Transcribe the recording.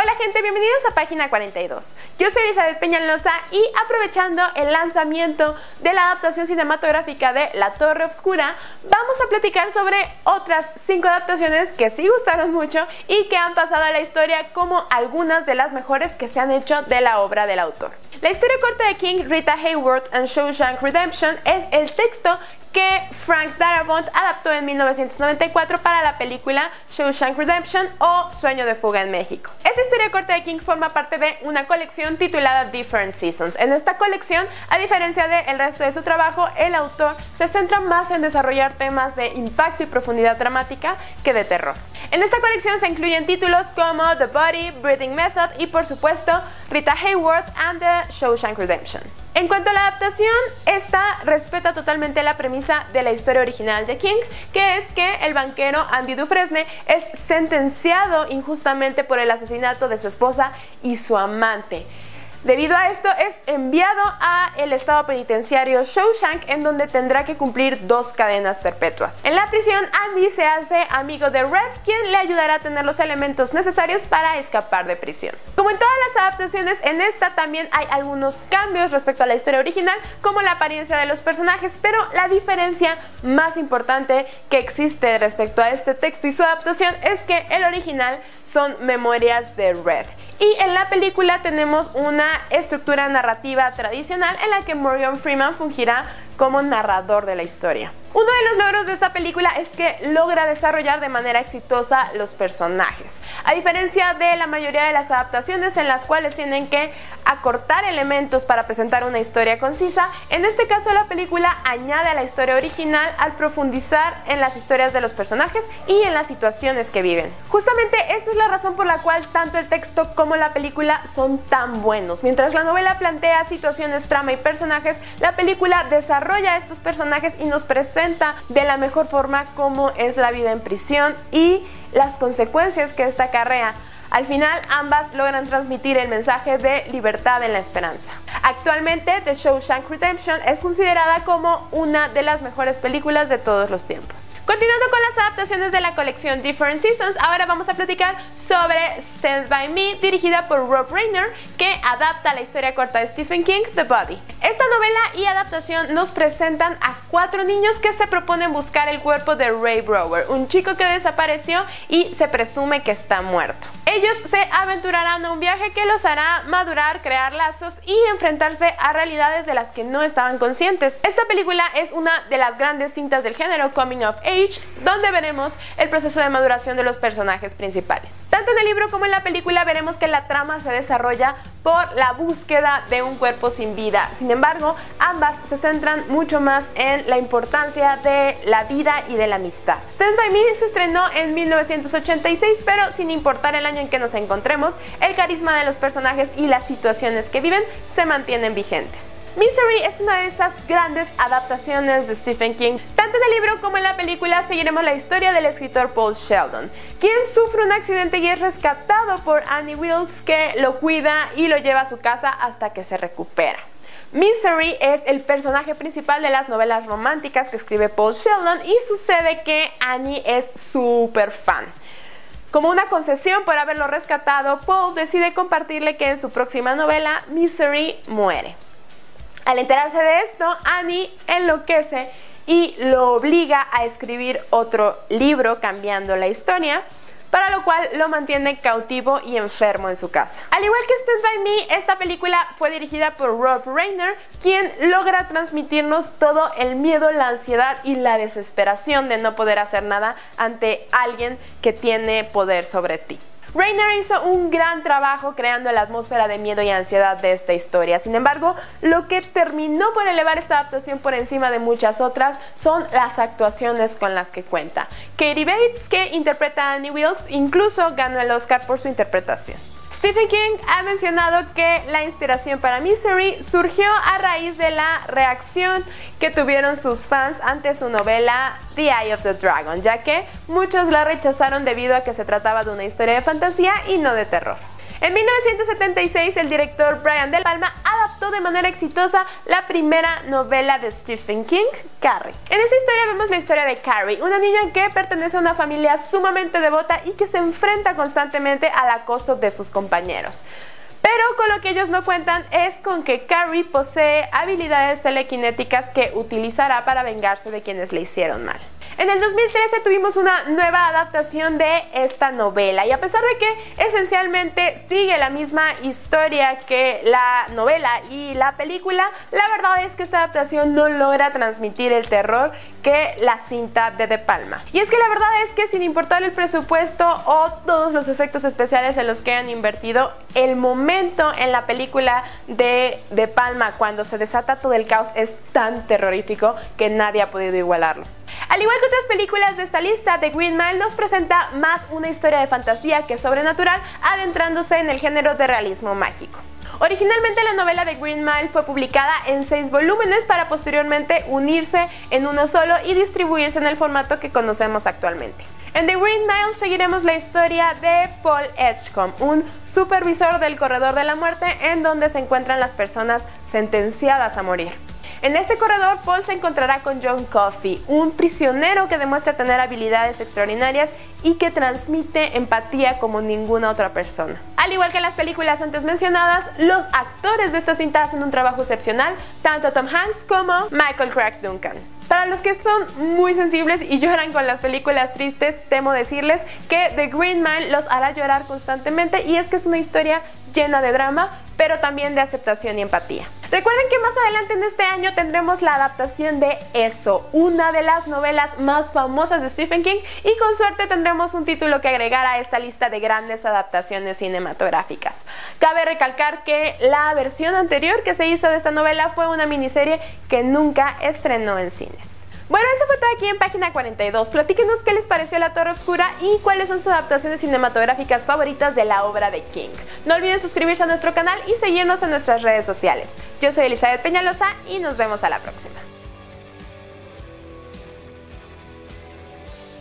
Hola gente, bienvenidos a Página 42. Yo soy Elizabeth Peñalosa y aprovechando el lanzamiento de la adaptación cinematográfica de La Torre Obscura, vamos a platicar sobre otras 5 adaptaciones que sí gustaron mucho y que han pasado a la historia como algunas de las mejores que se han hecho de la obra del autor. La historia corta de King, Rita Hayworth and Shawshank Redemption es el texto que Frank Darabont adaptó en 1994 para la película Shawshank Redemption o Sueño de fuga en México. Esta historia corta de King forma parte de una colección titulada Different Seasons. En esta colección, a diferencia del resto de su trabajo, el autor se centra más en desarrollar temas de impacto y profundidad dramática que de terror. En esta colección se incluyen títulos como The Body, Breathing Method y por supuesto Rita Hayworth and the Shawshank Redemption. En cuanto a la adaptación, esta respeta totalmente la premisa de la historia original de King, que es que el banquero Andy Dufresne es sentenciado injustamente por el asesinato de su esposa y su amante. Debido a esto, es enviado a el estado penitenciario Shawshank, en donde tendrá que cumplir 2 cadenas perpetuas. En la prisión, Andy se hace amigo de Red, quien le ayudará a tener los elementos necesarios para escapar de prisión. Como en todas las adaptaciones, en esta también hay algunos cambios respecto a la historia original, como la apariencia de los personajes, pero la diferencia más importante que existe respecto a este texto y su adaptación es que el original son memorias de Red. Y en la película tenemos una estructura narrativa tradicional en la que Morgan Freeman fungirá como narrador de la historia. Uno de los logros de esta película es que logra desarrollar de manera exitosa los personajes. A diferencia de la mayoría de las adaptaciones en las cuales tienen que acortar elementos para presentar una historia concisa, en este caso la película añade a la historia original al profundizar en las historias de los personajes y en las situaciones que viven. Justamente esta es la razón por la cual tanto el texto como la película son tan buenos. Mientras la novela plantea situaciones, trama y personajes, la película desarrolla a estos personajes y nos presenta de la mejor forma cómo es la vida en prisión y las consecuencias que esta acarrea. Al final, ambas logran transmitir el mensaje de libertad en la esperanza. Actualmente, The Shawshank Redemption es considerada como una de las mejores películas de todos los tiempos. Continuando con las adaptaciones de la colección Different Seasons, ahora vamos a platicar sobre Stand By Me, dirigida por Rob Reiner, que adapta la historia corta de Stephen King, The Body. Esta novela y adaptación nos presentan a 4 niños que se proponen buscar el cuerpo de Ray Brower, un chico que desapareció y se presume que está muerto. Ellos se aventurarán a un viaje que los hará madurar, crear lazos y enfrentarse a realidades de las que no estaban conscientes. Esta película es una de las grandes cintas del género Coming of Age, donde veremos el proceso de maduración de los personajes principales. Tanto en el libro como en la película veremos que la trama se desarrolla por la búsqueda de un cuerpo sin vida. Sin embargo, ambas se centran mucho más en la importancia de la vida y de la amistad. Stand By Me se estrenó en 1986, pero sin importar el año en que nos encontremos, el carisma de los personajes y las situaciones que viven se mantienen vigentes. Misery es una de esas grandes adaptaciones de Stephen King. Tanto en el libro como en la película seguiremos la historia del escritor Paul Sheldon, quien sufre un accidente y es rescatado por Annie Wilkes, que lo cuida y lo lleva a su casa hasta que se recupera. Misery es el personaje principal de las novelas románticas que escribe Paul Sheldon y sucede que Annie es súper fan. Como una concesión por haberlo rescatado, Paul decide compartirle que en su próxima novela, Misery muere. Al enterarse de esto, Annie enloquece y lo obliga a escribir otro libro cambiando la historia, para lo cual lo mantiene cautivo y enfermo en su casa. Al igual que Stand By Me, esta película fue dirigida por Rob Reiner, quien logra transmitirnos todo el miedo, la ansiedad y la desesperación de no poder hacer nada ante alguien que tiene poder sobre ti. Reiner hizo un gran trabajo creando la atmósfera de miedo y ansiedad de esta historia. Sin embargo, lo que terminó por elevar esta adaptación por encima de muchas otras son las actuaciones con las que cuenta. Katie Bates, que interpreta a Annie Wilkes, incluso ganó el Oscar por su interpretación. Stephen King ha mencionado que la inspiración para Misery surgió a raíz de la reacción que tuvieron sus fans ante su novela The Eye of the Dragon, ya que muchos la rechazaron debido a que se trataba de una historia de fantasía y no de terror. En 1976, el director Brian De Palma adaptó de manera exitosa la primera novela de Stephen King, Carrie. En esta historia vemos la historia de Carrie, una niña que pertenece a una familia sumamente devota y que se enfrenta constantemente al acoso de sus compañeros. Pero con lo que ellos no cuentan es con que Carrie posee habilidades telequinéticas que utilizará para vengarse de quienes le hicieron mal. En el 2013 tuvimos una nueva adaptación de esta novela y a pesar de que esencialmente sigue la misma historia que la novela y la película, la verdad es que esta adaptación no logra transmitir el terror que la cinta de De Palma. Y es que la verdad es que sin importar el presupuesto o todos los efectos especiales en los que han invertido, el momento en la película de De Palma cuando se desata todo el caos es tan terrorífico que nadie ha podido igualarlo. Al igual que otras películas de esta lista, The Green Mile nos presenta más una historia de fantasía que sobrenatural, adentrándose en el género de realismo mágico. Originalmente la novela de Green Mile fue publicada en 6 volúmenes para posteriormente unirse en uno solo y distribuirse en el formato que conocemos actualmente. En The Green Mile seguiremos la historia de Paul Edgecombe, un supervisor del corredor de la muerte en donde se encuentran las personas sentenciadas a morir. En este corredor, Paul se encontrará con John Coffey, un prisionero que demuestra tener habilidades extraordinarias y que transmite empatía como ninguna otra persona. Al igual que en las películas antes mencionadas, los actores de esta cinta hacen un trabajo excepcional, tanto Tom Hanks como Michael Clarke Duncan. Para los que son muy sensibles y lloran con las películas tristes, temo decirles que The Green Mile los hará llorar constantemente y es que es una historia llena de drama, pero también de aceptación y empatía. Recuerden que más adelante en este año tendremos la adaptación de Eso, una de las novelas más famosas de Stephen King, y con suerte tendremos un título que agregar a esta lista de grandes adaptaciones cinematográficas. Cabe recalcar que la versión anterior que se hizo de esta novela fue una miniserie que nunca estrenó en cines. Bueno, eso fue todo aquí en Página 42. Platíquenos qué les pareció La Torre Oscura y cuáles son sus adaptaciones cinematográficas favoritas de la obra de King. No olviden suscribirse a nuestro canal y seguirnos en nuestras redes sociales. Yo soy Elizabeth Peñalosa y nos vemos a la próxima.